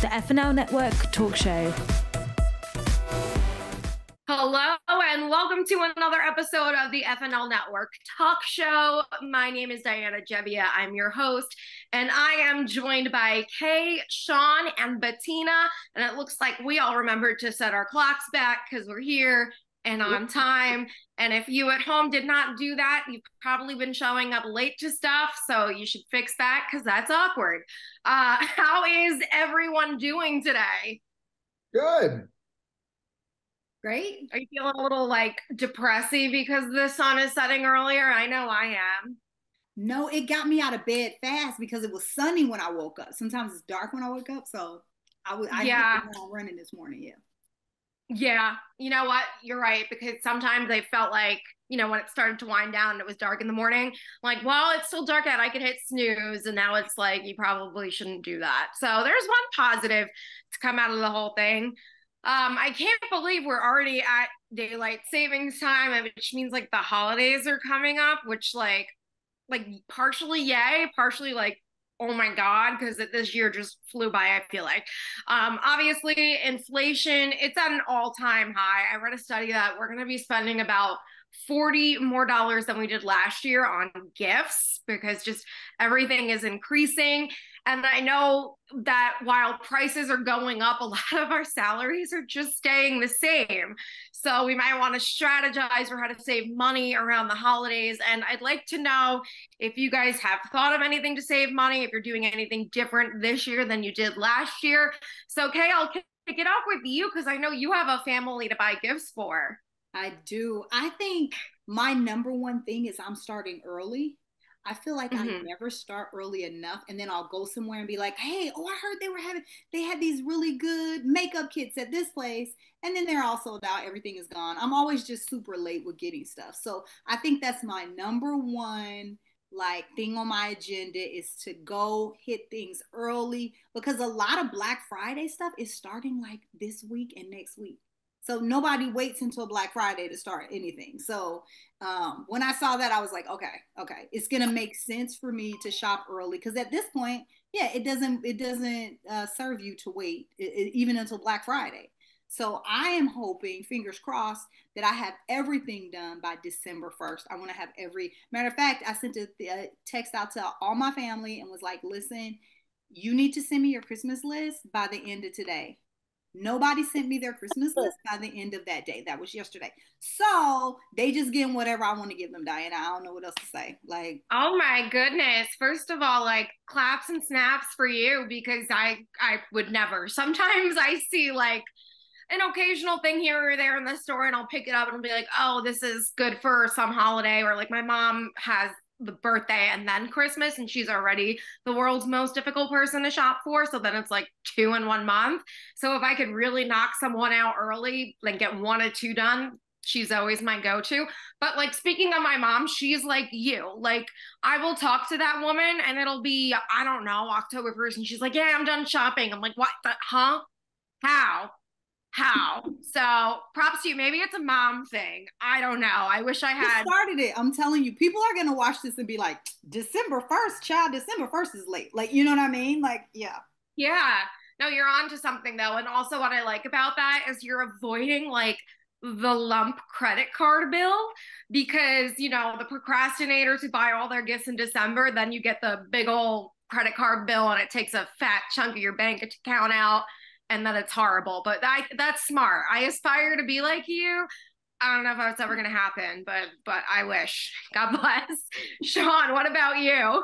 the FNL Network talk show. Hello and welcome to another episode of the FNL Network talk show. My name is Gebbia. I'm your host, and I am joined by Kay, Sean, and Bettina. And it looks like we all remembered to set our clocks back because we're here and on time. And if you at home did not do that, you've probably been showing up late to stuff. So you should fix that because that's awkward. How is everyone doing today? Good. Great. Are you feeling a little like depressy because the sun is setting earlier? I know I am. No, it got me out of bed fast because it was sunny when I woke up. Sometimes it's dark when I wake up, so I hit the ground running this morning. Yeah, you know what? You're right, because sometimes I felt like, you know, when it started to wind down and it was dark in the morning, like, well, it's still dark out. I could hit snooze, and now it's like you probably shouldn't do that. So there's one positive to come out of the whole thing. I can't believe we're already at daylight savings time, which means like the holidays are coming up, which like partially yay, partially like, oh my God, because this year just flew by, I feel like. Obviously, inflation, it's at an all-time high. I read a study that we're going to be spending about $40 more than we did last year on gifts because just everything is increasing. And I know that while prices are going up, a lot of our salaries are just staying the same. So we might want to strategize for how to save money around the holidays. And I'd like to know if you guys have thought of anything to save money, if you're doing anything different this year than you did last year. So, Kay, I'll kick it off with you because I know you have a family to buy gifts for. I do. I think my number one thing is I'm starting early. I feel like I never start early enough, and then I'll go somewhere and be like, hey, oh, I heard they had these really good makeup kits at this place, and then they're all sold out. Everything is gone. I'm always just super late with getting stuff. So I think that's my number one like thing on my agenda is to go hit things early because a lot of Black Friday stuff is starting like this week and next week. So nobody waits until Black Friday to start anything. So when I saw that, I was like, okay, it's gonna make sense for me to shop early because at this point, yeah, it doesn't serve you to wait even until Black Friday. So I am hoping, fingers crossed, that I have everything done by December 1st. I want to have matter of fact, I sent a text out to all my family and was like, listen, you need to send me your Christmas list by the end of today. Nobody sent me their Christmas list by the end of that day. That was yesterday. So they just getting whatever I want to give them, Diana. I don't know what else to say. Like, oh my goodness. First of all, like claps and snaps for you because I would never. Sometimes I see like an occasional thing here or there in the store and I'll pick it up and be like, oh, this is good for some holiday. Or like my mom has the birthday and then Christmas and she's already the world's most difficult person to shop for, so then it's like 2 in 1 month. So if I could really knock someone out early, like get 1 or 2 done, she's always my go-to. But like speaking of my mom, she's like you, like I will talk to that woman and it'll be, I don't know, October 1st and she's like, yeah, I'm done shopping. I'm like, what the, huh? How? So props to you. Maybe it's a mom thing. I don't know. I wish I had started it. I'm telling you, people are going to watch this and be like, December 1st, child, December 1st is late. Like, you know what I mean? Like, yeah. Yeah. No, you're on to something though. And also what I like about that is you're avoiding like the lump credit card bill because, you know, the procrastinators who buy all their gifts in December, then you get the big old credit card bill and it takes a fat chunk of your bank account out. And then it's horrible, but that's smart. I aspire to be like you. I don't know if that's ever going to happen, but I wish. God bless. Sean, what about you?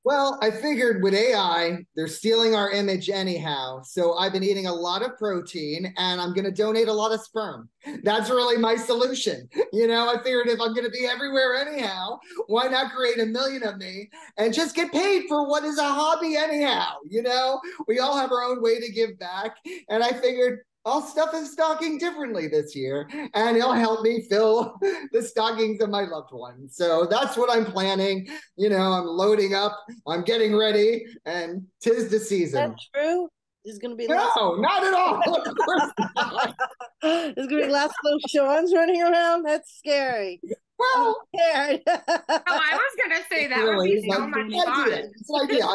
Well, I figured with AI, they're stealing our image anyhow. So I've been eating a lot of protein and I'm going to donate a lot of sperm. That's really my solution. You know, I figured if I'm going to be everywhere anyhow, why not create 1 million of me and just get paid for what is a hobby anyhow? You know, we all have our own way to give back. And I figured I'll stuff his stocking differently this year, and he'll help me fill the stockings of my loved ones. So that's what I'm planning. You know, I'm loading up, I'm getting ready, and 'tis the season. That's true. There's going to be no, not at all. Of course not. There's going to be lots of little Sean's running around. That's scary. Well, oh, I was going to say that really would be so much fun. It's an idea.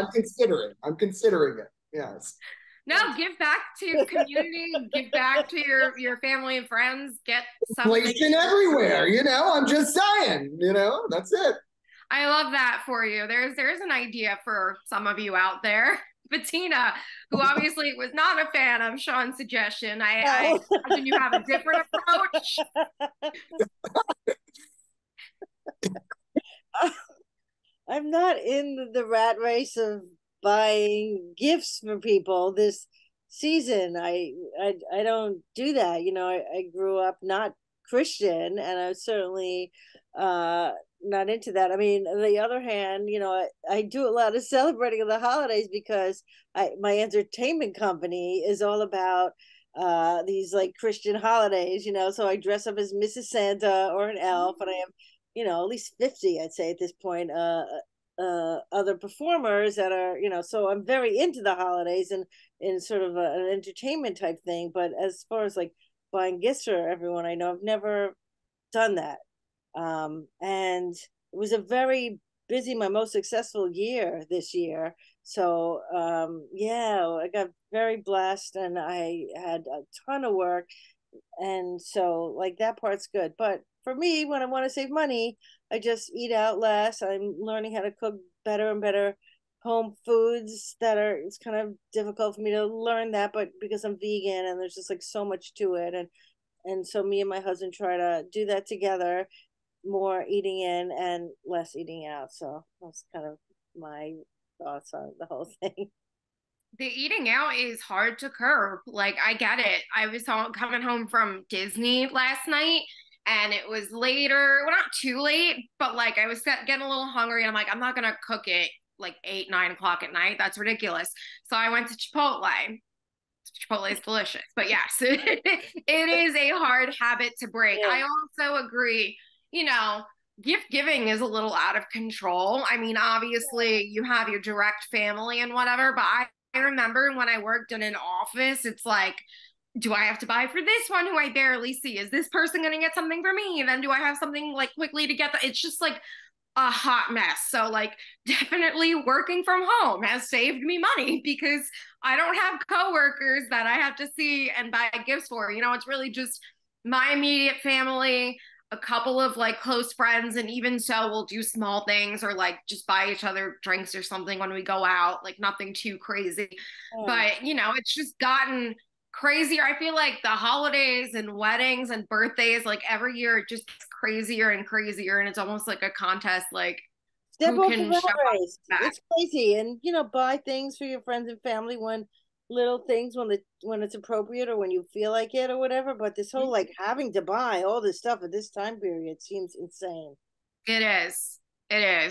I'm considering it. Yes. No, give back to community, give back to your family and friends, get something. Inflation everywhere, I'm just saying, that's it. I love that for you. There's an idea for some of you out there. Bettina, who obviously was not a fan of Sean's suggestion. I imagine you have a different approach. I'm not in the rat race of buying gifts for people this season. I don't do that. I grew up not Christian, and I was certainly not into that. I mean, on the other hand, I do a lot of celebrating of the holidays because my entertainment company is all about these like Christian holidays, so I dress up as Mrs. Santa or an elf, and I have at least 50, I'd say at this point, other performers that are, so I'm very into the holidays and in sort of an entertainment type thing. But as far as like buying gifts for everyone I know, I've never done that. And it was a very busy, my most successful year this year. So, I got very blessed, and I had a ton of work. And so like that part's good. But for me, when I want to save money, I just eat out less. I'm learning how to cook better and better home foods it's kind of difficult for me to learn that, but because I'm vegan and there's just like so much to it. And so me and my husband try to do that together, more eating in and less eating out. So that's kind of my thoughts on the whole thing. The eating out is hard to curb. Like, I get it. I was coming home from Disney last night, and it was later. Well, not too late, but like I was getting a little hungry, and I'm like, I'm not going to cook it like 8, 9 o'clock at night. That's ridiculous. So I went to Chipotle. Chipotle is delicious. But yes, it is a hard habit to break. Yeah. I also agree, gift giving is a little out of control. I mean, obviously you have your direct family and whatever, but I remember when I worked in an office, it's like, do I have to buy for this one who I barely see? Is this person going to get something for me? And then do I have something like quickly to get that? It's just like a hot mess. So like definitely working from home has saved me money because I don't have coworkers that I have to see and buy gifts for. It's really just my immediate family, a couple of like close friends, and even so we'll do small things or like just buy each other drinks or something when we go out, like nothing too crazy. But it's just gotten crazier. I feel like the holidays and weddings and birthdays, like every year it just gets crazier and crazier, and it's almost like a contest, like who can show up. It's crazy. And buy things for your friends and family when little things when it's appropriate or when you feel like it or whatever, but this whole like having to buy all this stuff at this time period seems insane. It is.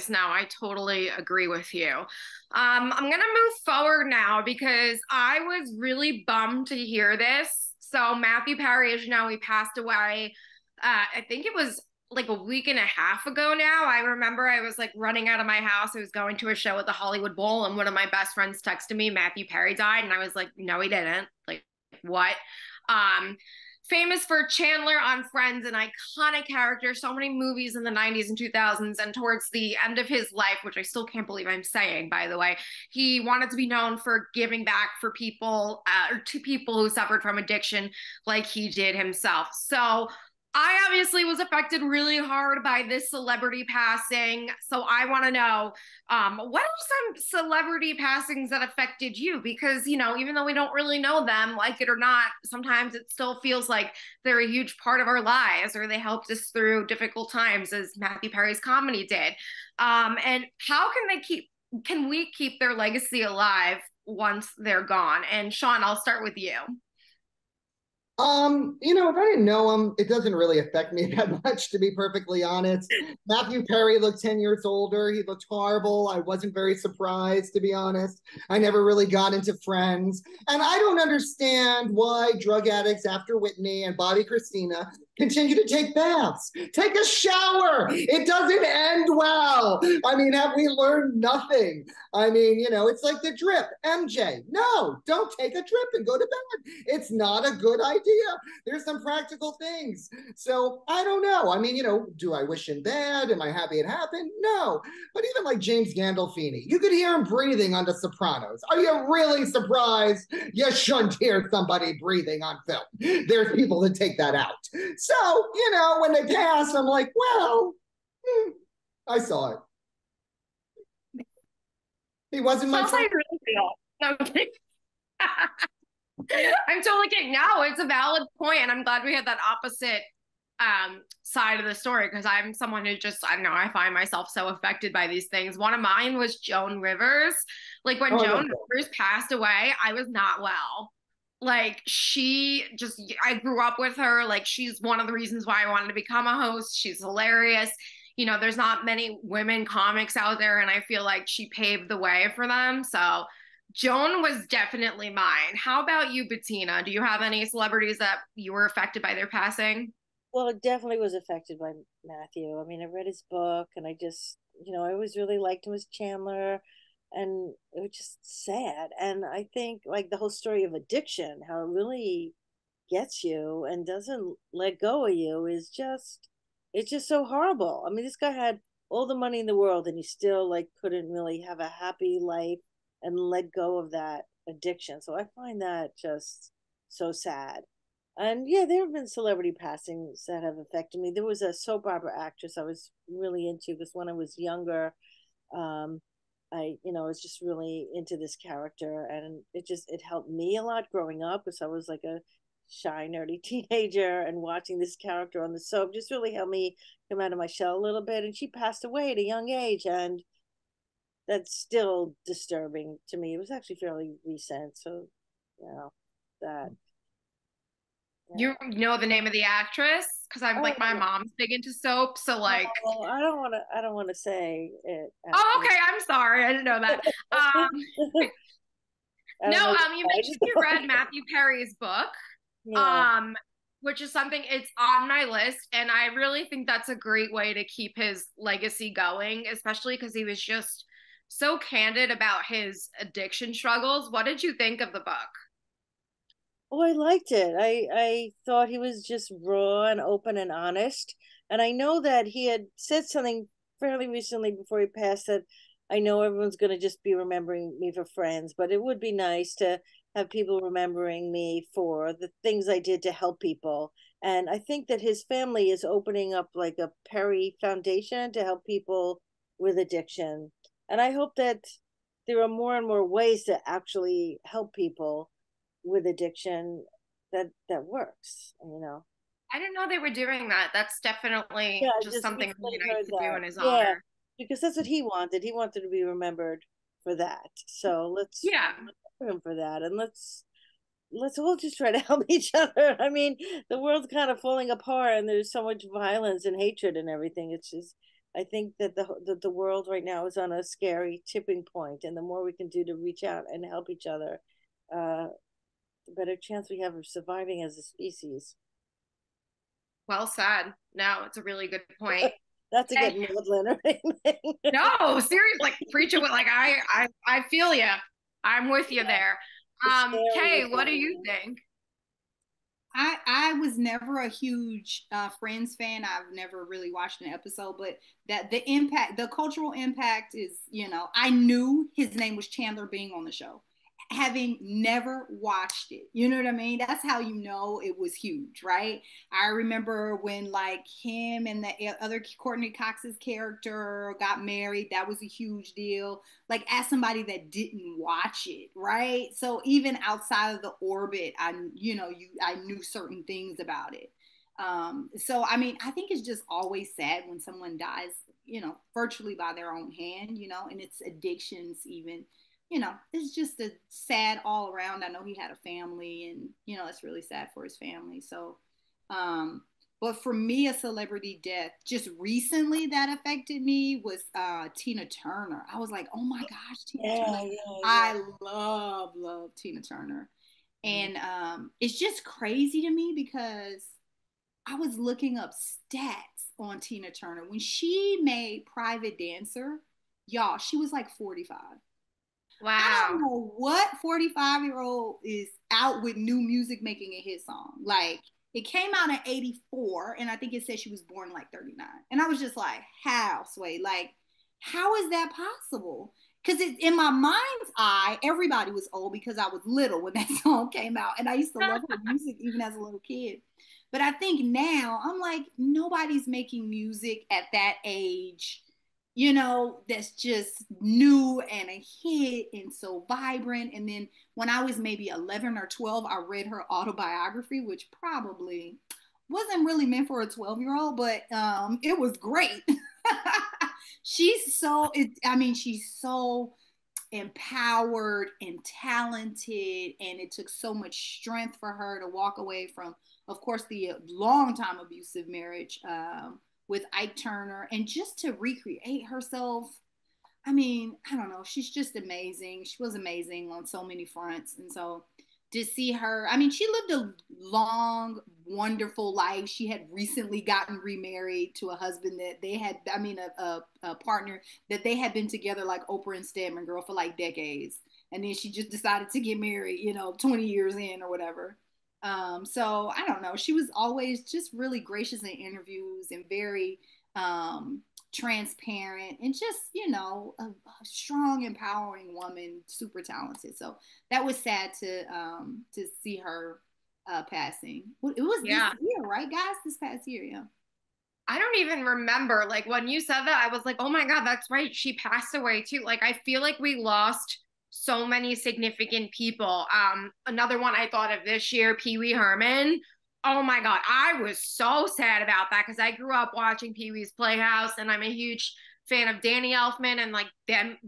No, I totally agree with you. I'm gonna move forward now because I was really bummed to hear this. So Mathew Perry, as you know, he passed away. I think it was like a week and a half ago now. I remember I was like running out of my house. I was going to a show at the Hollywood Bowl, and one of my best friends texted me, Mathew Perry died. And I was like, no, he didn't. Like, what? Famous for Chandler on Friends, an iconic character, so many movies in the 90s and 2000s. And towards the end of his life, which I still can't believe I'm saying, by the way, he wanted to be known for giving back for people or to people who suffered from addiction like he did himself. So I obviously was affected really hard by this celebrity passing. So I want to know, what are some celebrity passings that affected you? Because, even though we don't really know them, like it or not, sometimes it still feels like they're a huge part of our lives, or they helped us through difficult times, as Mathew Perry's comedy did. And how can we keep their legacy alive once they're gone? And Sean, I'll start with you. If I didn't know him, it doesn't really affect me that much, to be perfectly honest. Mathew Perry looked 10 years older. He looked horrible. I wasn't very surprised, to be honest. I never really got into Friends. And I don't understand why drug addicts after Whitney and Bobby Christina Continue to take baths. Take a shower. It doesn't end well. I mean, have we learned nothing? I mean, it's like the drip. MJ, no, don't take a drip and go to bed. It's not a good idea. There's some practical things. So I don't know. I mean, do I wish him bad? Am I happy it happened? No. But even like James Gandolfini, you could hear him breathing on The Sopranos. Are you really surprised? You shouldn't hear somebody breathing on film. There's people that take that out. So, when they pass, I'm like, well, I saw it. He wasn't my friend. I really feel. No, I'm kidding. I'm totally kidding. No, it's a valid point, and I'm glad we had that opposite side of the story, because I'm someone who just, I don't know, I find myself so affected by these things. One of mine was Joan Rivers. Like when Joan Rivers passed away, I was not well. Like I grew up with her. Like she's one of the reasons why I wanted to become a host. She's hilarious. There's not many women comics out there, and I feel like she paved the way for them. So Joan was definitely mine. How about you, Bettina? Do you have any celebrities that you were affected by their passing? Well, it definitely was affected by Mathew. I mean, I read his book and I just, I always really liked him as Chandler, and it was just sad. And I think like the whole story of addiction, how it really gets you and doesn't let go of you it's just so horrible. I mean, this guy had all the money in the world and he still like couldn't really have a happy life and let go of that addiction. So I find that just so sad. And yeah, there have been celebrity passings that have affected me. There was a soap opera actress I was really into because when I was younger, I was just really into this character, and it helped me a lot growing up because I was like a shy, nerdy teenager, and watching this character on the soap just really helped me come out of my shell a little bit. And she passed away at a young age, and that's still disturbing to me. It was actually fairly recent, so that. You know the name of the actress? Because I'm like, my mom's big into soap, so like. Oh, I don't want to say it. Oh, okay. I'm sorry. I didn't know that. You mentioned you read Mathew Perry's book, which is something, it's on my list, and I really think that's a great way to keep his legacy going, especially because he was just so candid about his addiction struggles. What did you think of the book? Oh, I liked it. I thought he was just raw and open and honest. And I know that he had said something fairly recently before he passed that I know everyone's going to just be remembering me for Friends, but it would be nice to have people remembering me for the things I did to help people. And I think that his family is opening up like a Perry Foundation to help people with addiction. And I hope that there are more and more ways to actually help people with addiction that works. I didn't know they were doing that. That's definitely just something really nice to do in his honor. Because that's what he wanted. He wanted to be remembered for that. So let's remember him for that, and let's all just try to help each other. I mean, the world's kind of falling apart, and there's so much violence and hatred and everything. It's just, I think that the world right now is on a scary tipping point, and the more we can do to reach out and help each other, the better chance we have of surviving as a species. Well said. No, it's a really good point. Not to get maudlin or anything. No, seriously, like preach it with like I feel you. I'm with you there. Kay, what do you think? I was never a huge Friends fan. I've never really watched an episode, but that the cultural impact is, I knew his name was Chandler being on the show, having never watched it. You know what I mean? That's how you know it was huge, right? I remember when like him and the other Courtney Cox's character got married. That was a huge deal. Like as somebody that didn't watch it, right? So even outside of the orbit, I knew certain things about it. So I mean, I think it's just always sad when someone dies, virtually by their own hand, and it's addictions even. It's just a sad all around. I know he had a family, and it's really sad for his family. So, but for me, a celebrity death just recently that affected me was Tina Turner. I was like, oh my gosh, Tina Turner. Yeah. I love Tina Turner, and it's just crazy to me because I was looking up stats on Tina Turner. When she made Private Dancer, y'all, she was like 45. I Wow. don't know what 45-year-old is out with new music making a hit song. Like, it came out in 84, and I think it said she was born like 39. And I was just like, how, Sway? Like, how is that possible? Because in my mind's eye, everybody was old because I was little when that song came out. And I used to love her music even as a little kid. But I think now I'm like, nobody's making music at that age, that's just new and a hit and so vibrant. And then when I was maybe 11 or 12, I read her autobiography, which probably wasn't really meant for a 12-year-old, but it was great. She's so empowered and talented, and it took so much strength for her to walk away from, of course, the long time abusive marriage with Ike Turner, and just to recreate herself. I mean, I don't know. She's just amazing. She was amazing on so many fronts. And so to see her, I mean, she lived a long, wonderful life. She had recently gotten remarried to a husband that they had, a partner that they had been together like Oprah and Stedman Girl for like decades. And then she just decided to get married, 20 years in or whatever. So I don't know. She was always just really gracious in interviews and very transparent and just, a strong, empowering woman, super talented. So that was sad to see her passing. It was this year, right, guys? This past year, yeah. I don't even remember. Like when you said that, I was like, oh my God, that's right. She passed away too. Like I feel like we lost so many significant people. Another one I thought of this year, Pee Wee Herman. Oh my God, I was so sad about that because I grew up watching Pee Wee's Playhouse, and I'm a huge fan of Danny Elfman, and like them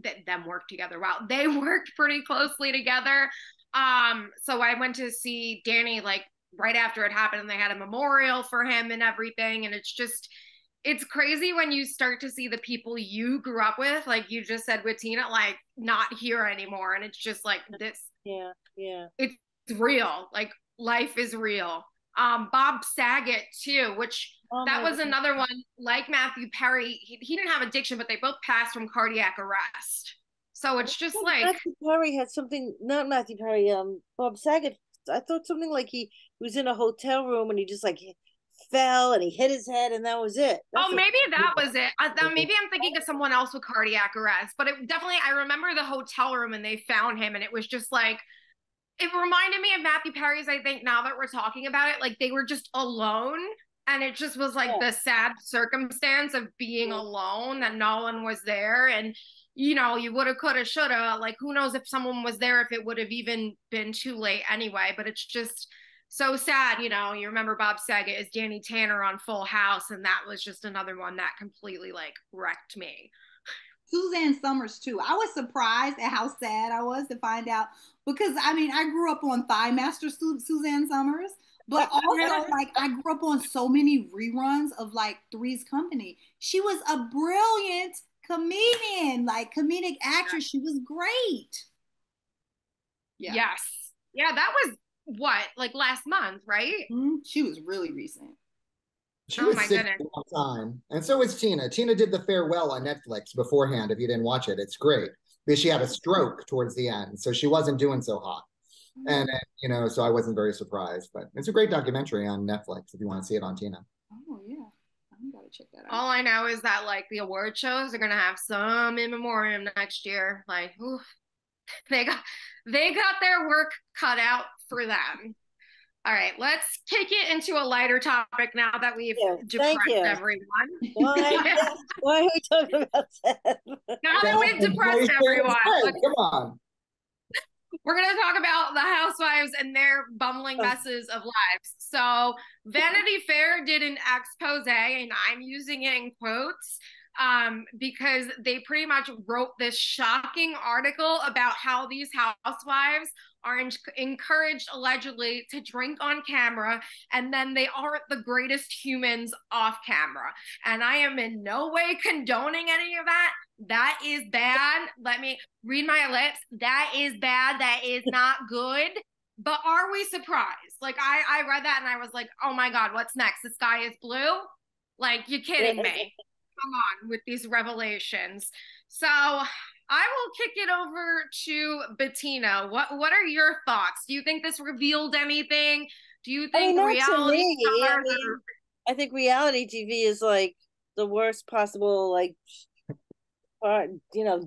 work together. Wow, they worked pretty closely together. So I went to see Danny like right after it happened, and they had a memorial for him and everything. And it's crazy when you start to see the people you grew up with, like you just said with Tina, like not here anymore. And it's just like this. Yeah. It's real. Like life is real. Bob Saget too, which that was another one like Mathew Perry. He didn't have addiction, but they both passed from cardiac arrest. So it's just like Mathew Perry had something, not Mathew Perry, Bob Saget. I thought something like he was in a hotel room and he just like fell and he hit his head and that was it. Maybe that was it. Maybe I'm thinking of someone else with cardiac arrest, but it definitely, I remember the hotel room and they found him, and it was just like, it reminded me of Mathew Perry's, I think, now that we're talking about it, like they were just alone. And it just was like the sad circumstance of being alone, that no one was there. And, you woulda, coulda, shoulda, like who knows if someone was there, if it would have even been too late anyway. But it's just so sad. You remember Bob Saget as Danny Tanner on Full House. And that was just another one that completely like wrecked me. Suzanne Summers too. I was surprised at how sad I was to find out, because I grew up on Thigh Master Suzanne Summers, but also like I grew up on so many reruns of like Three's Company. She was a brilliant comedian, like comedic actress. She was great. Yeah. Yes. Yeah, that was what, like last month, right? Mm-hmm. She was really recent. She was sick for a long time. And so was Tina. Tina did The Farewell on Netflix beforehand. If you didn't watch it, it's great. Because she had a stroke towards the end. So she wasn't doing so hot. And, so I wasn't very surprised. But it's a great documentary on Netflix if you want to see it on Tina. Oh, yeah. I'm going to check that out. All I know is that, like, the award shows are going to have some in memoriam next year. Like, oof, they got their work cut out for them. All right, let's kick it into a lighter topic now that we've depressed everyone. Why are we talking about that? Now that we've depressed everyone. Come on. We're going to talk about the housewives and their bumbling messes of lives. So Vanity Fair did an expose, and I'm using it in quotes, because they pretty much wrote this shocking article about how these housewives are encouraged allegedly to drink on camera, and then they aren't the greatest humans off camera. And I am in no way condoning any of that. That is bad. Let me read my lips. That is bad. That is not good. but are we surprised? Like I read that and I was like, oh my God, what's next? The sky is blue? Like, you're kidding me. Come on with these revelations. So I will kick it over to Bettina. What are your thoughts? Do you think this revealed anything? Do you think reality stars I think reality TV is like the worst possible, like, part,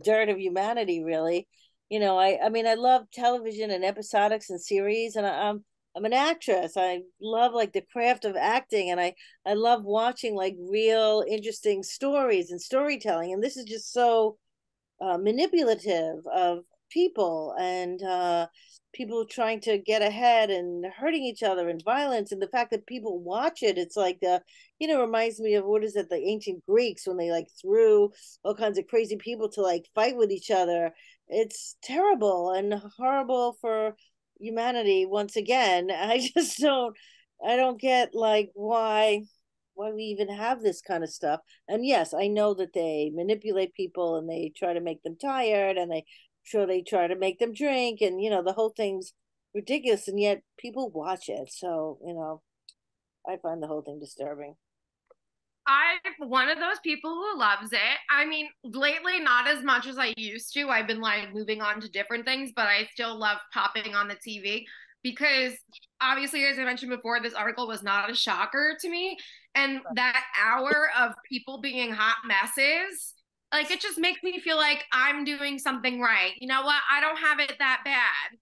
dirt of humanity, really. I mean, I love television and episodics and series, and I'm an actress. I love like the craft of acting, and I love watching like real interesting stories and storytelling. And this is just so manipulative of people, and people trying to get ahead and hurting each other, and violence, and the fact that people watch it. It's like reminds me of, what is it, the ancient Greeks, when they like threw all kinds of crazy people to like fight with each other. It's terrible and horrible for humanity once again. I don't get like why we even have this kind of stuff. And yes, I know that they manipulate people, and they try to make them tired, and they try to make them drink, and the whole thing's ridiculous, and yet people watch it. So I find the whole thing disturbing. I'm one of those people who loves it. I mean, lately, not as much as I used to. I've been like moving on to different things, but I still love popping on the TV because obviously, as I mentioned before, this article was not a shocker to me. And that hour of people being hot messes, like, it just makes me feel like I'm doing something right. You know what? I don't have it that bad.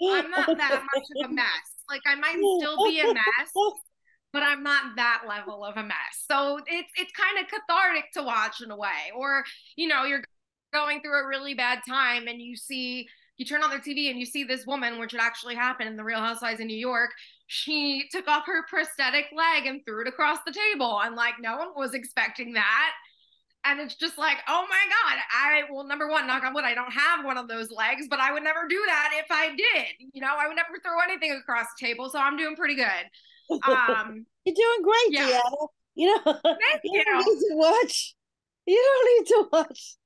I'm not that much of a mess. Like, I might still be a mess, but I'm not that level of a mess. So it's kind of cathartic to watch in a way. Or, you're going through a really bad time and you turn on their TV and you see this woman, which had actually happened in the Real Housewives in New York. She took off her prosthetic leg and threw it across the table. And like, no one was expecting that. And it's just like, oh my God, number one, knock on wood, I don't have one of those legs, but I would never do that if I did. I would never throw anything across the table. So I'm doing pretty good. You're doing great, yeah. Deanna. Thank you. You don't need to watch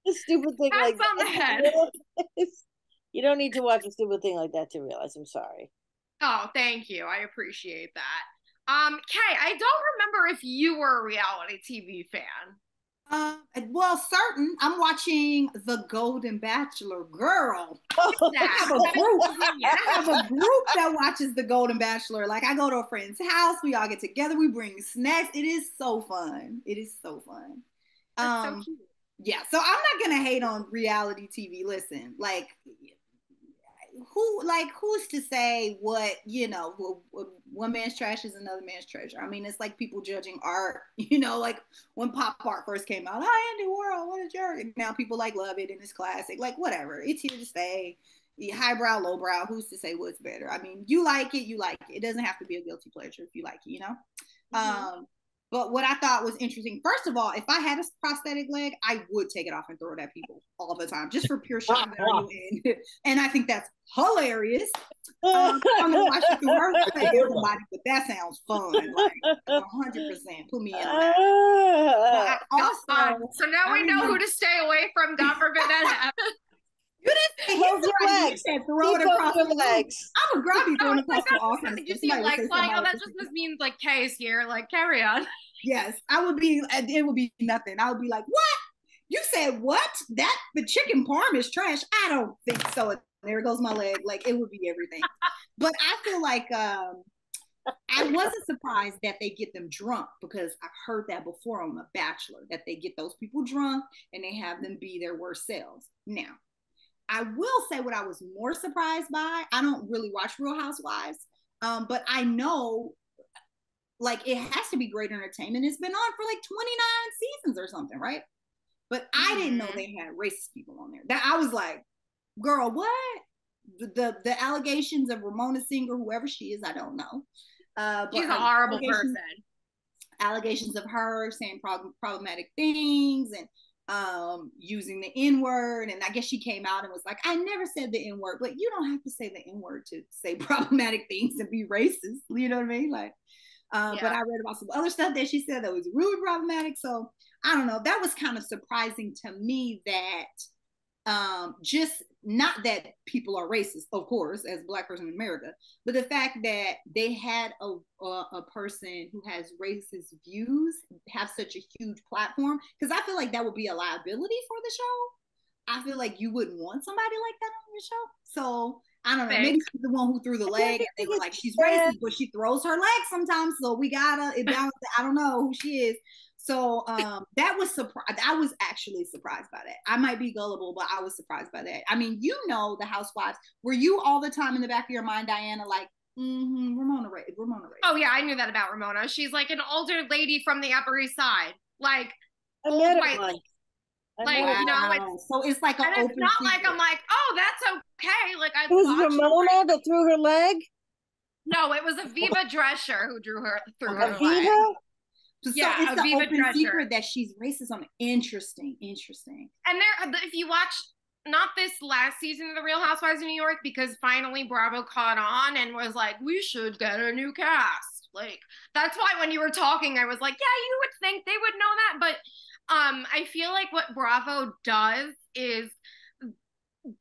a stupid thing Pats like that. on the head. You don't need to watch a stupid thing like that to realize. I'm sorry. Oh, thank you. I appreciate that. Kay, I don't remember if you were a reality TV fan. Well, certain. I'm watching The Golden Bachelor. Girl, I have a group that watches The Golden Bachelor. Like, I go to a friend's house, we all get together, we bring snacks. It is so fun. That's so cute. Yeah, so I'm not gonna hate on reality TV. Listen, like, who's to say what, one man's trash is another man's treasure? I mean, it's like people judging art, like when pop art first came out, Andy Warhol, what a jerk. And now people like love it and it's classic, like whatever, it's here to stay. Highbrow, lowbrow, who's to say what's better? I mean, you like it. It doesn't have to be a guilty pleasure if you like it, Mm-hmm. But what I thought was interesting, first of all, if I had a prosthetic leg, I would take it off and throw it at people all the time, just for pure shock value. And I think that's hilarious. I'm gonna watch it through her face, everybody, but that sounds fun. Like 100%, put me in on that. Also, so now we know who to stay away from. God forbid that happens. You didn't say his legs. Throw it across the legs. I would grab you throwing across the offense. Did you see like flying? Oh, that just means like Kay's here. Like, carry on. Yes, it would be nothing. I would be like, what? You said what? The chicken parm is trash. I don't think so. There goes my leg. Like, it would be everything. But I feel like I wasn't surprised that they get them drunk, because I've heard that before on The Bachelor, that they get those people drunk and they have them be their worst selves. Now, I will say what I was more surprised by. I don't really watch Real Housewives, but I know, like, it has to be great entertainment. It's been on for like 29 seasons or something, right? But I didn't know they had racist people on there. That I was like, girl, what? The allegations of Ramona Singer, whoever she is, I don't know. She's a horrible person. Allegations of her saying problematic things and using the N-word, and I guess she came out and was like, I never said the N-word, but you don't have to say the N-word to say problematic things and be racist, you know what I mean? Like, but I read about some other stuff that she said that was really problematic, so I don't know, that was kind of surprising to me that just not that people are racist, of course, as a Black person in America, but the fact that they had a person who has racist views have such a huge platform, because I feel like that would be a liability for the show. I feel like you wouldn't want somebody like that on your show. So I don't know. Maybe she's the one who threw the leg, and they were like, she's racist, but she throws her leg sometimes. So we gotta balance it. I don't know who she is. So that was surprised. I was actually surprised by that. I might be gullible, but I was surprised by that. I mean, you know, the Housewives. Were you all the time in the back of your mind, Diana, like, Ramona Ray? Oh yeah, I knew that about Ramona. She's like an older lady from the Upper East Side, like I met her once. Like, wow. You know, so it's like an open it's not secret. like I'm like, oh, that's okay. Like I It was Ramona that threw her leg? No, it was Aviva Drescher who threw her through her leg. Aviva? So yeah, it's the open secret that she's racist on. Interesting. And there, if you watch not this last season of The Real Housewives of New York, because finally Bravo caught on and was like, we should get a new cast. Like that's why when you were talking, I was like, yeah, you would think they would know that, but I feel like what Bravo does is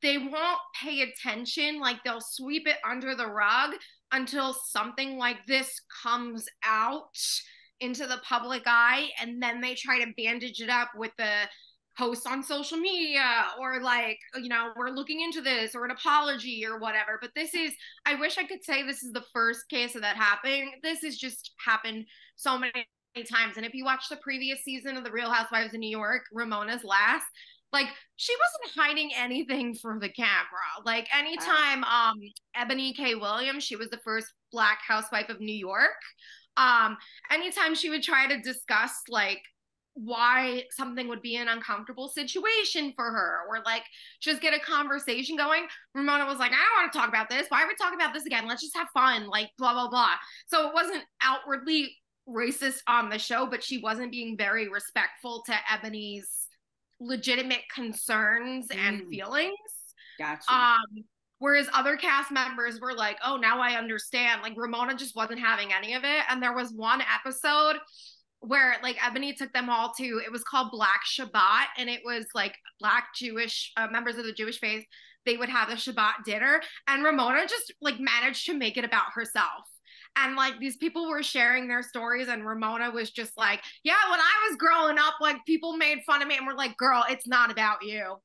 they won't pay attention, like they'll sweep it under the rug until something like this comes out into the public eye, and then they try to bandage it up with the posts on social media or like, you know, we're looking into this or an apology or whatever. But this is, I wish I could say this is the first case of that happening. This has just happened so many times. And if you watch the previous season of The Real Housewives of New York, Ramona's last, like she wasn't hiding anything for the camera. Like anytime Ebony K. Williams, she was the first Black housewife of New York, anytime she would try to discuss like why something would be an uncomfortable situation for her or like just get a conversation going, Ramona was like, I don't want to talk about this. Why are we talking about this again? Let's just have fun, like blah blah blah. So it wasn't outwardly racist on the show, but she wasn't being very respectful to Ebony's legitimate concerns and feelings. Gotcha. Whereas other cast members were like, oh, now I understand. Like Ramona just wasn't having any of it. And there was one episode where like Ebony took them all to, it was called Black Shabbat, and it was like Black Jewish members of the Jewish faith. They would have a Shabbat dinner, and Ramona just like managed to make it about herself. And like these people were sharing their stories, and Ramona was just like, yeah, when I was growing up, like people made fun of me, and we're like, girl, it's not about you.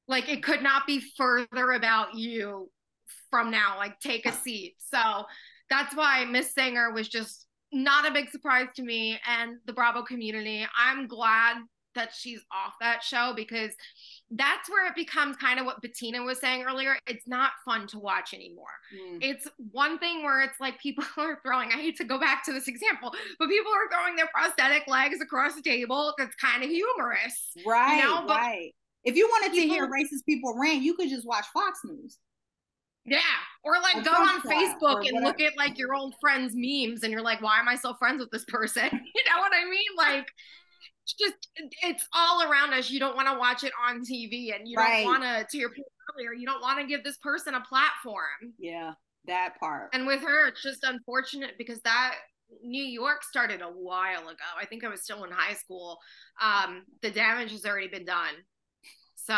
Like it could not be further about you from now. Like take a seat. So that's why Miss Singer was just not a big surprise to me and the Bravo community. I'm glad that she's off that show, because that's where it becomes kind of what Bettina was saying earlier. It's not fun to watch anymore. It's one thing where it's like people are throwing, I hate to go back to this example, but people are throwing their prosthetic legs across the table. It's kind of humorous. Right, you know? right. If you wanted to hear racist people rant, you could just watch Fox News. Yeah. Or like go on Facebook and look at like your old friends' memes and you're like, why am I so friends with this person? You know what I mean? Like it's all around us. You don't want to watch it on TV, and you don't want to your point earlier, you don't want to give this person a platform. Yeah, that part. And with her, it's just unfortunate because that New York started a while ago. I think I was still in high school. The damage has already been done. So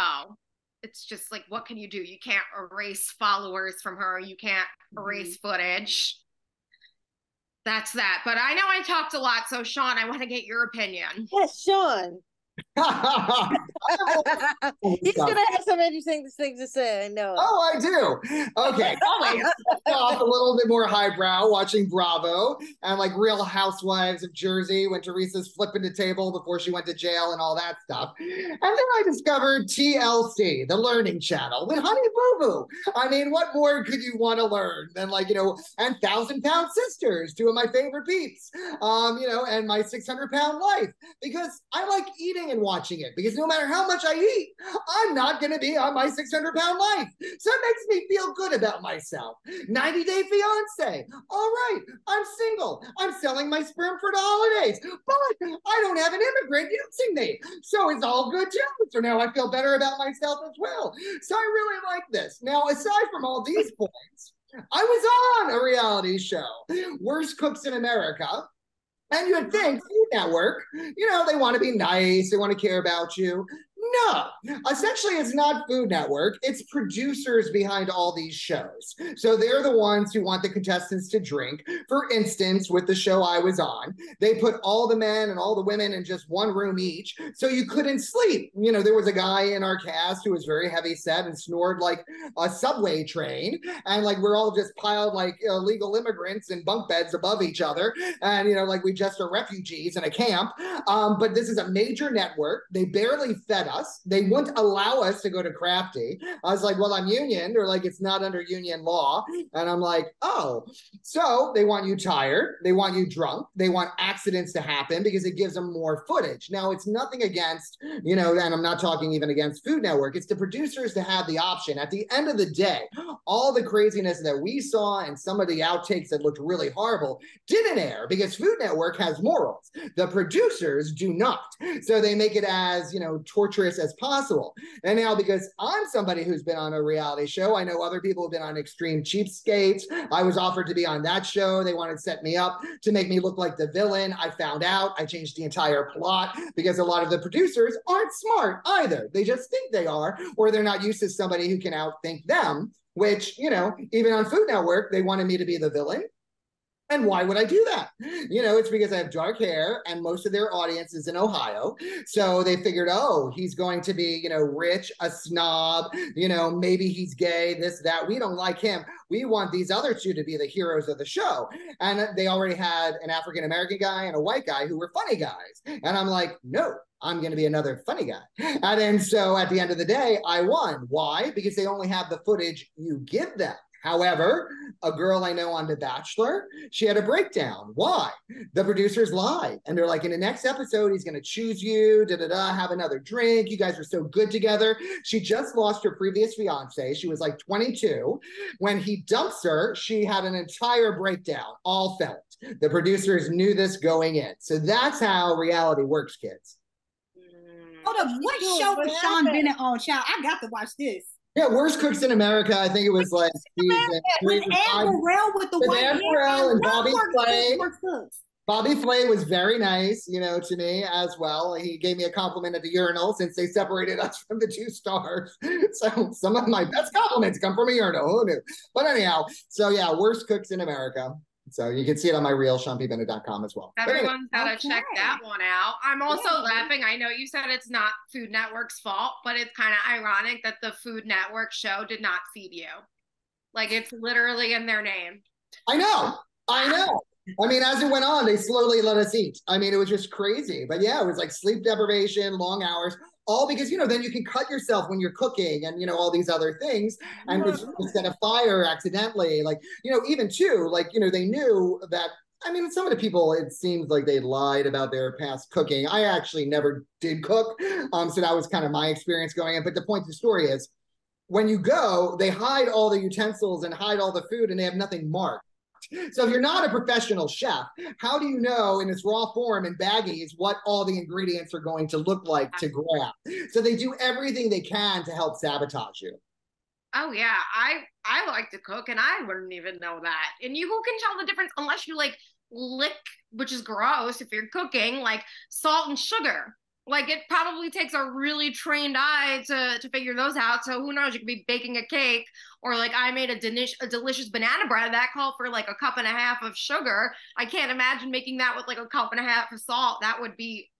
it's just like, what can you do? You can't erase followers from her. You can't erase footage. That's that. But I know I talked a lot. So Sean, I want to get your opinion. Yes, Sean. He's going to have some interesting things to say, I know. Oh, I do. Okay. Off a little bit more highbrow, watching Bravo and like Real Housewives of Jersey when Teresa's flipping the table before she went to jail and all that stuff. And then I discovered TLC, the Learning Channel, with Honey Boo Boo. I mean, what more could you want to learn than like, you know, and 1,000-Pound Sisters, two of my favorite peeps, you know, and My 600-Pound Life, because I like eating and watching it, because no matter how much I eat, I'm not going to be on my 600-pound life. So it makes me feel good about myself. 90 Day Fiance. All right, I'm single. I'm selling my sperm for the holidays, but I don't have an immigrant using me. So it's all good too. So now I feel better about myself as well. So I really like this. Now, aside from all these points, I was on a reality show, Worst Cooks in America. And you would think Food Network, you know, they want to be nice, they want to care about you. No, essentially, it's not Food Network. It's producers behind all these shows. So they're the ones who want the contestants to drink. For instance, with the show I was on, they put all the men and all the women in just one room each, so you couldn't sleep. You know, there was a guy in our cast who was very heavy set and snored like a subway train, and like we're all just piled like illegal immigrants in bunk beds above each other, and you know, like we just are refugees in a camp. But this is a major network. They barely fed us. They wouldn't allow us to go to Crafty. I was like, well, I'm union. They're like, it's not under union law. And I'm like, oh. So they want you tired. They want you drunk. They want accidents to happen because it gives them more footage. Now, it's nothing against, you know, and I'm not talking even against Food Network. It's the producers to have the option. At the end of the day, all the craziness that we saw and some of the outtakes that looked really horrible didn't air because Food Network has morals. The producers do not. So they make it as, you know, torturous as possible. And now, because I'm somebody who's been on a reality show, I know other people have been on Extreme Cheapskates. I was offered to be on that show. They wanted to set me up to make me look like the villain. I found out. I changed the entire plot because a lot of the producers aren't smart either. They just think they are, or they're not used to somebody who can outthink them, which, you know, even on Food Network, they wanted me to be the villain. And why would I do that? You know, it's because I have dark hair and most of their audience is in Ohio. So they figured, oh, he's going to be, you know, rich, a snob, you know, maybe he's gay, this, that. We don't like him. We want these other two to be the heroes of the show. And they already had an African-American guy and a white guy who were funny guys. And I'm like, no, I'm going to be another funny guy. And then so at the end of the day, I won. Why? Because they only have the footage you give them. However, a girl I know on The Bachelor, she had a breakdown. Why? The producers lied. And they're like, in the next episode, he's going to choose you, have another drink. You guys are so good together. She just lost her previous fiance. She was like 22. When he dumps her, she had an entire breakdown, all felt. The producers knew this going in. So that's how reality works, kids. Hold up, what show was Sean Bennet on, child? I got to watch this. Yeah, Worst Cooks in America. I think it was like season 3 with Anne Burrell with the white hair. Burrell and Bobby Flay. Bobby Flay was very nice, you know, to me as well. He gave me a compliment at the urinal since they separated us from the 2 stars. So some of my best compliments come from a urinal. Who knew? But anyhow, so yeah, Worst Cooks in America. So you can see it on my real SeanPBennett.com as well. Everyone's got to check that one out. I'm also laughing. I know you said it's not Food Network's fault, but it's kind of ironic that the Food Network show did not feed you. Like, it's literally in their name. I know. I mean, as it went on, they slowly let us eat. I mean, it was just crazy. But yeah, it was like sleep deprivation, long hours, all because, you know, then you can cut yourself when you're cooking and, you know, all these other things. And set a fire accidentally. Like, you know, even too, like, you know, they knew that. I mean, some of the people, it seems like they lied about their past cooking. I actually never did cook. So that was kind of my experience going in. But the point of the story is, when you go, they hide all the utensils and hide all the food and they have nothing marked. So if you're not a professional chef, how do you know in its raw form in baggies what all the ingredients are going to look like to grab? So they do everything they can to help sabotage you. Oh yeah, I like to cook and I wouldn't even know that. And who can tell the difference unless you like lick, which is gross if you're cooking, like salt and sugar. Like, it probably takes a really trained eye to figure those out. So who knows? You could be baking a cake, or like I made a delicious banana bread that called for like 1.5 cups of sugar. I can't imagine making that with like 1.5 cups of salt. That would be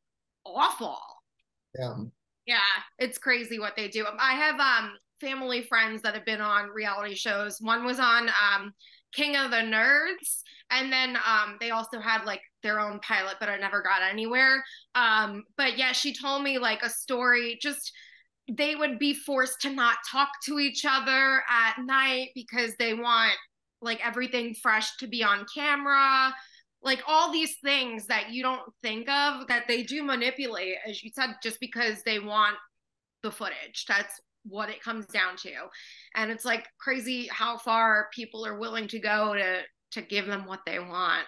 awful. Yeah, it's crazy what they do. I have family friends that have been on reality shows. One was on King of the Nerds, and then they also had like their own pilot, but I never got anywhere. But yeah, she told me like a story, just they would be forced to not talk to each other at night because they want like everything fresh to be on camera, like all these things that you don't think of that they do manipulate, as you said, just because they want the footage. That's what it comes down to. And it's like crazy how far people are willing to go to give them what they want.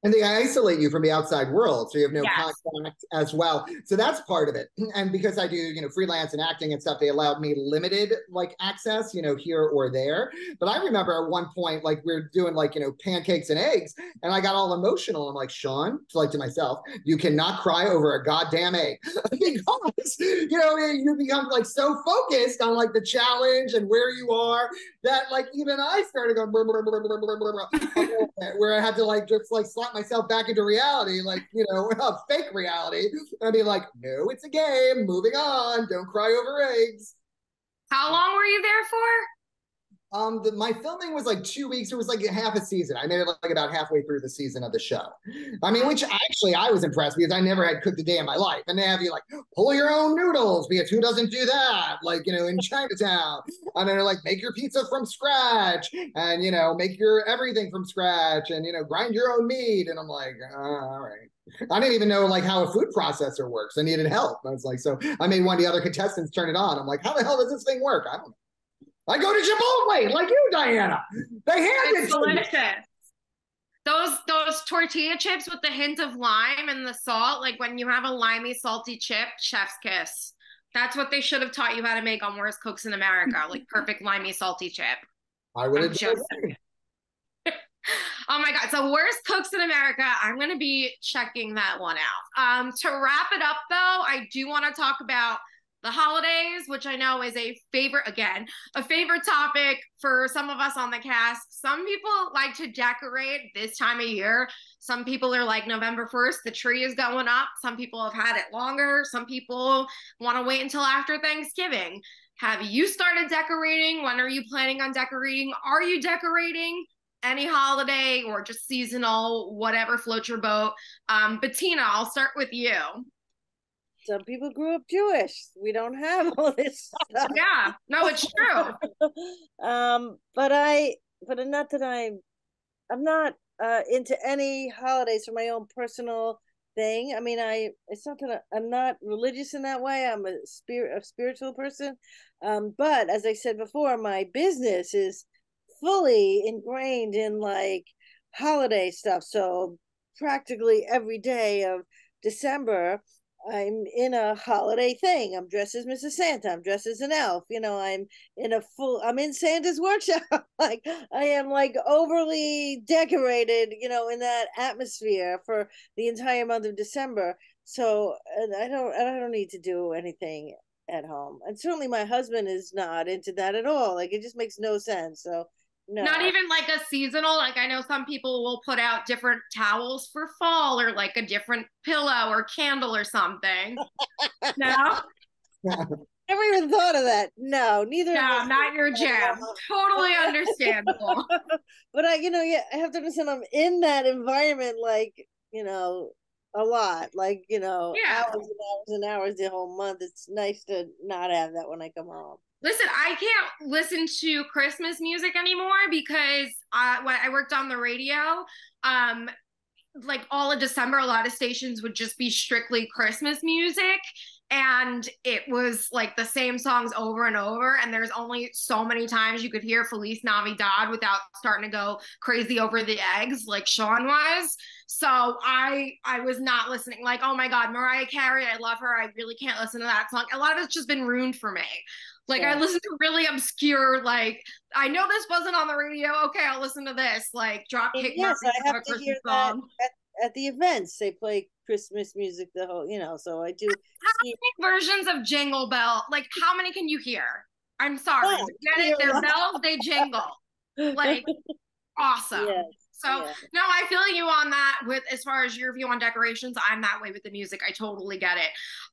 And they isolate you from the outside world. So you have no Yes. contact as well. So that's part of it. And because I do, freelance and acting and stuff, they allowed me limited like access, here or there. But I remember at one point, like we are doing like, pancakes and eggs, and I got all emotional. I'm like, Sean, like to myself, you cannot cry over a goddamn egg. Because, you become like so focused on like the challenge and where you are that like even I started going blah, blah, blah, blah, blah, blah, blah, where I had to like just like slap myself back into reality, like, fake reality, and be like, no, it's a game, moving on, don't cry over eggs. How long were you there for? My filming was like 2 weeks. It was like half a season. I made it like about halfway through the season of the show. I mean, which actually I was impressed because I never had cooked a day in my life. And they have you like pull your own noodles because who doesn't do that? Like, in Chinatown. And they're like, make your pizza from scratch and, make your everything from scratch and, grind your own meat. And I'm like, all right. I didn't even know like how a food processor works. I needed help. I was like, so I made one of the other contestants turn it on. I'm like, how the hell does this thing work? I don't know. I go to Chipotle like you, Diana. They handed it to me. Delicious. Those tortilla chips with the hint of lime and the salt, like when you have a limey, salty chip, chef's kiss. That's what they should have taught you how to make on Worst Cooks in America, like perfect limey, salty chip. I would have just. Oh my God. So Worst Cooks in America, I'm going to be checking that one out. To wrap it up though, I do want to talk about the holidays, which I know is a favorite topic for some of us on the cast. Some people like to decorate this time of year. Some people are like November 1st, the tree is going up. Some people have had it longer. Some people want to wait until after Thanksgiving. Have you started decorating? When are you planning on decorating? Are you decorating? Any holiday or just seasonal, whatever floats your boat. Bettina, I'll start with you. Some people grew up Jewish. We don't have all this stuff. Yeah, no, it's true. But not that I'm not into any holidays for my own personal thing. I mean, it's not that I'm not religious in that way. I'm a spiritual person. But as I said before, my business is fully ingrained in like holiday stuff. So practically every day of December, I'm in a holiday thing. I'm dressed as Mrs. Santa. I'm dressed as an elf. I'm in Santa's workshop. Like I am like overly decorated, in that atmosphere for the entire month of December. So I don't need to do anything at home. And certainly my husband is not into that at all. Like it just makes no sense. So no. Not even like a seasonal, like I know some people will put out different towels for fall or like a different pillow or candle or something. No? Never even thought of that. No, neither. No, not your jam. Totally understandable. But I have to understand I'm in that environment, like, a lot, like, Yeah. hours and hours and hours the whole month. It's nice to not have that when I come home. Listen, I can't listen to Christmas music anymore because when I worked on the radio, like all of December, a lot of stations would just be strictly Christmas music. And it was like the same songs over and over. And there's only so many times you could hear Feliz Navidad without starting to go crazy over the eggs like Sean was. So I was not listening. Like, oh my God, Mariah Carey, I love her. I really can't listen to that song. A lot of it's just been ruined for me. Like I listen to really obscure, like, I know this wasn't on the radio. Okay, I'll listen to this. Like Dropkick Yes, Murphys I have to hear that at the events. They play Christmas music the whole, so I do. How many versions of Jingle Bell? Like, how many can you hear? I'm sorry. Get it? They're bells, they jingle. Like, awesome. Yes. So no, I feel you on that with as far as your view on decorations. I'm that way with the music. I totally get it.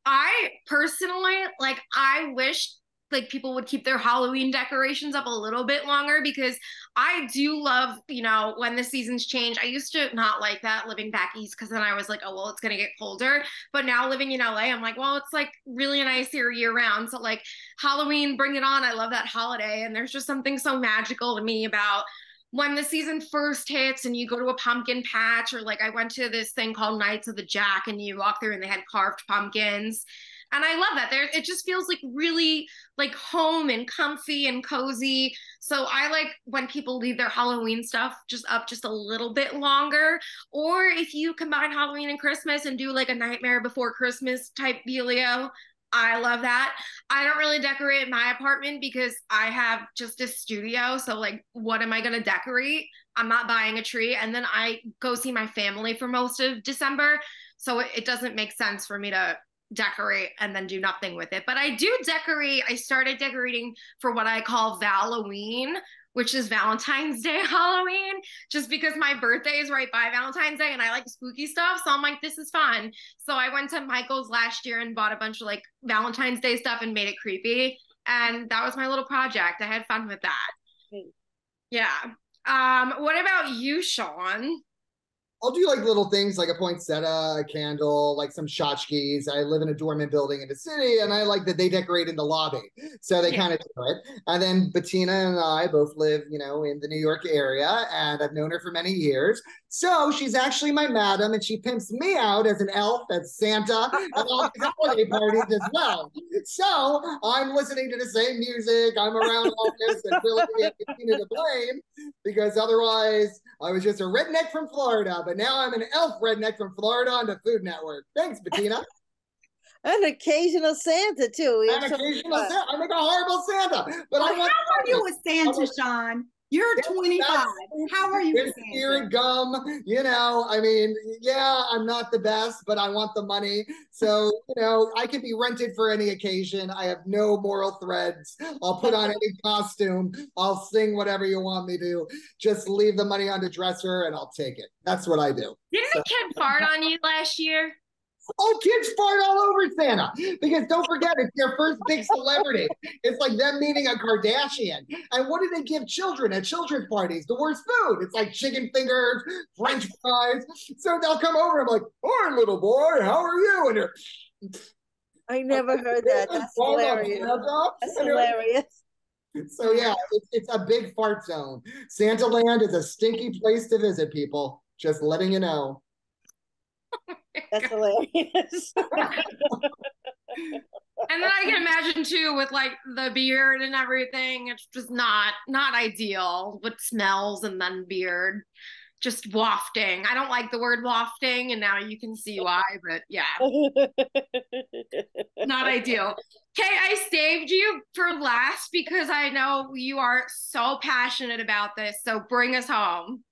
I personally, like, I wish like people would keep their Halloween decorations up a little bit longer because I do love, when the seasons change. I used to not like that living back east because then I was like, oh, well, it's going to get colder. But now living in LA, I'm like, well, it's like really nice here year round. So like Halloween, bring it on. I love that holiday. And there's just something so magical to me about when the season first hits and you go to a pumpkin patch, or like I went to this thing called Knights of the Jack and you walk through and they had carved pumpkins. And I love that. It just feels like really like home and comfy and cozy. So I like when people leave their Halloween stuff just up just a little bit longer. Or if you combine Halloween and Christmas and do like a Nightmare Before Christmas type dealio, I love that. I don't really decorate my apartment because I have just a studio. So like, what am I going to decorate? I'm not buying a tree. And then I go see my family for most of December. So it doesn't make sense for me to decorate and then do nothing with it. But I do decorate. I started decorating for what I call Halloween, which is Valentine's Day Halloween, just because my birthday is right by Valentine's Day and I like spooky stuff. So I'm like, this is fun. So I went to Michael's last year and bought a bunch of like Valentine's Day stuff and made it creepy. And that was my little project. I had fun with that. Yeah. What about you, Sean? I'll do like little things like a poinsettia, a candle, like some tchotchkes. I live in a dormant building in the city, and I like that they decorate in the lobby. So they kind of do it. And then Bettina and I both live, in the New York area, and I've known her for many years. So she's actually my madam, and she pimps me out as an elf, as Santa, and all these holiday parties as well. So I'm listening to the same music. I'm around all this, and really Bettina to blame, because otherwise I was just a redneck from Florida. But now I'm an elf redneck from Florida on the Food Network. Thanks, Bettina. An occasional Santa too. An occasional Santa. I make a horrible Santa, but I want. How are you with Santa, Sean? You're 25. How are you with Santa? Spirit gum, I'm not the best, but I want the money. So, I can be rented for any occasion. I have no moral threads. I'll put on any costume. I'll sing whatever you want me to. Just leave the money on the dresser and I'll take it. That's what I do. Didn't a kid fart on you last year? Oh, kids fart all over Santa, because don't forget, it's their first big celebrity. It's like them meeting a Kardashian. And what do they give children at children's parties? The worst food. It's like chicken fingers, French fries. So they'll come over and I'm like, "Hi, little boy, how are you?" And they're, I never heard that. That's hilarious. That's hilarious. So yeah, it's a big fart zone. Santa Land is a stinky place to visit, people. Just letting you know. That's hilarious. And then I can imagine too with like the beard and everything. It's just not ideal with smells and then beard. Just wafting. I don't like the word wafting, and now you can see why, but yeah. Not ideal. Okay, I saved you for last because I know you are so passionate about this. So bring us home.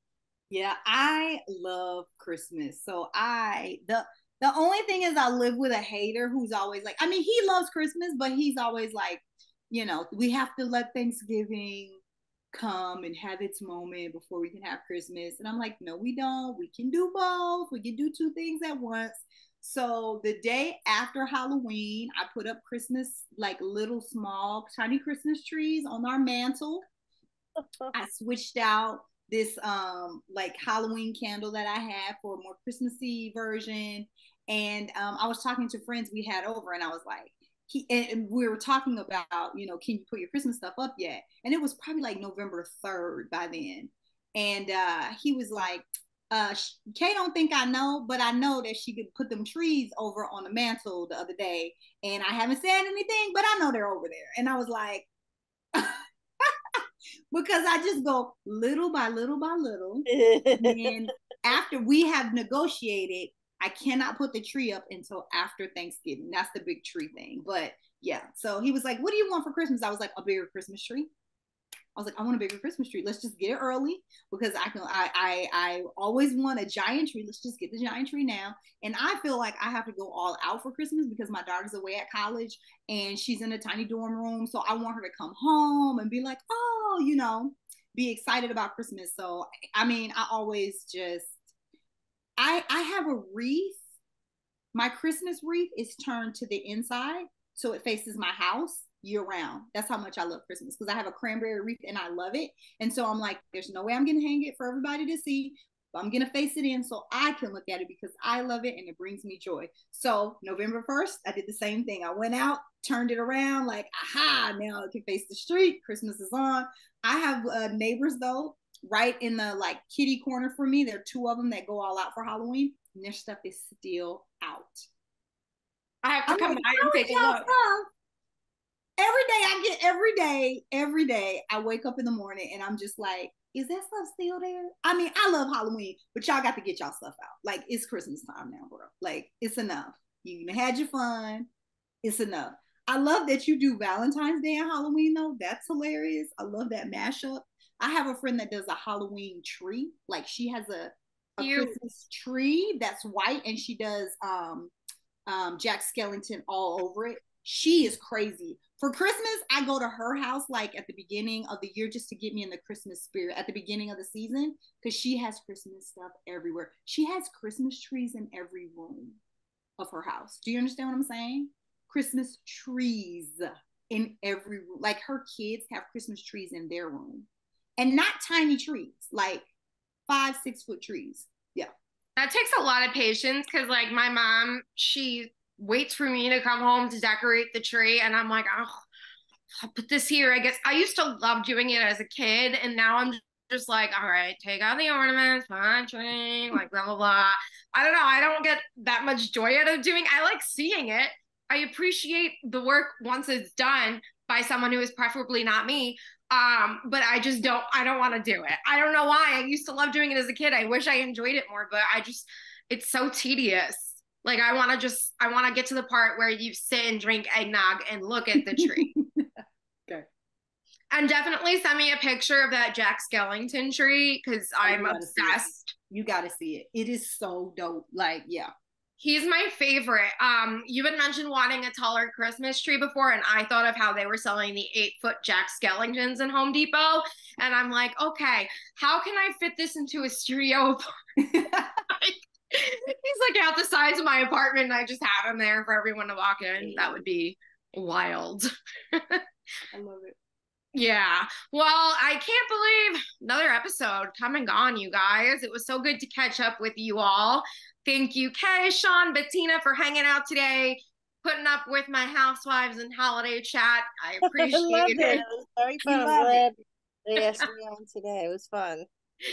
Yeah, I love Christmas. So the only thing is I live with a hater who's always like, he loves Christmas, but he's always like, we have to let Thanksgiving come and have its moment before we can have Christmas. And I'm like, no, we don't. We can do both. We can do two things at once. So the day after Halloween, I put up Christmas, like little small tiny Christmas trees on our mantle. I switched out this like Halloween candle that I had for a more Christmassy version. And I was talking to friends we had over, and I was like, and we were talking about, can you put your Christmas stuff up yet? And it was probably like November 3rd by then. And he was like, Kay don't think I know, but I know that she could put them trees over on the mantle the other day. And I haven't said anything, but I know they're over there. And I was like, because I just go little by little by little. And after we have negotiated, I cannot put the tree up until after Thanksgiving. That's the big tree thing. But yeah, so he was like, what do you want for Christmas? I was like, a bigger Christmas tree. I was like, I want a bigger Christmas tree. Let's just get it early, because I always want a giant tree. Let's just get the giant tree now. And I feel like I have to go all out for Christmas because my daughter's away at college and she's in a tiny dorm room. So I want her to come home and be like, oh, be excited about Christmas. So, I always just, I have a wreath. My Christmas wreath is turned to the inside, so it faces my house year round. That's how much I love Christmas, because I have a cranberry wreath and I love it. And so I'm like, there's no way I'm going to hang it for everybody to see, but I'm going to face it in so I can look at it because I love it and it brings me joy. So November 1st, I did the same thing. I went out, turned it around, like, aha, now it can face the street. Christmas is on. I have neighbors though, right in the like kitty corner for me. There are two of them that go all out for Halloween, and their stuff is still out. I have to come by and take a look. Every day, I wake up in the morning and I'm just like, is that stuff still there? I mean, I love Halloween, but y'all got to get y'all stuff out. Like, it's Christmas time now, bro. Like, it's enough. You had your fun. It's enough. I love that you do Valentine's Day and Halloween, though. That's hilarious. I love that mashup. I have a friend that does a Halloween tree. Like, she has a Christmas tree that's white, and she does Jack Skellington all over it. She is crazy. For Christmas, I go to her house like at the beginning of the year just to get me in the Christmas spirit at the beginning of the season, because she has Christmas stuff everywhere. She has Christmas trees in every room of her house. Do you understand what I'm saying? Christmas trees in every room. Like, her kids have Christmas trees in their room, and not tiny trees, like 5-6 foot trees. Yeah. That takes a lot of patience, because like my mom, she waits for me to come home to decorate the tree, and I'm like, oh, I'll put this here. I guess I used to love doing it as a kid, and now I'm just like, all right, take out the ornaments, fine, tree, like blah blah blah. I don't know. I don't get that much joy out of doing. I like seeing it. I appreciate the work once it's done by someone who is preferably not me. But I don't want to do it. I don't know why. I used to love doing it as a kid. I wish I enjoyed it more, but it's so tedious. Like, I want to get to the part where you sit and drink eggnog and look at the tree. Okay. And definitely send me a picture of that Jack Skellington tree, because I'm obsessed. You got to see it. It is so dope. Like, yeah. He's my favorite. You had mentioned wanting a taller Christmas tree before, and I thought of how they were selling the 8-foot Jack Skellingtons in Home Depot. And I'm like, okay, how can I fit this into a studio apartment? He's like out the size of my apartment, and I just have him there for everyone to walk in. That would be wild. I love it. Yeah. Well, I can't believe another episode come and gone, you guys. It was so good to catch up with you all. Thank you, Kay, Sean, Bettina, for hanging out today, putting up with my housewives and holiday chat. I appreciate it. It was very fun. I'm glad they asked me on today. It was fun.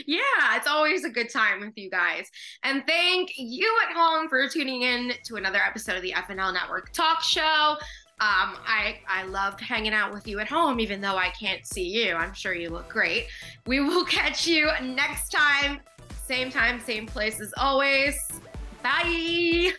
Yeah, it's always a good time with you guys. And thank you at home for tuning in to another episode of the FNL Network Talk Show. I loved hanging out with you at home, even though I can't see you. I'm sure you look great. We will catch you next time, same place as always. Bye.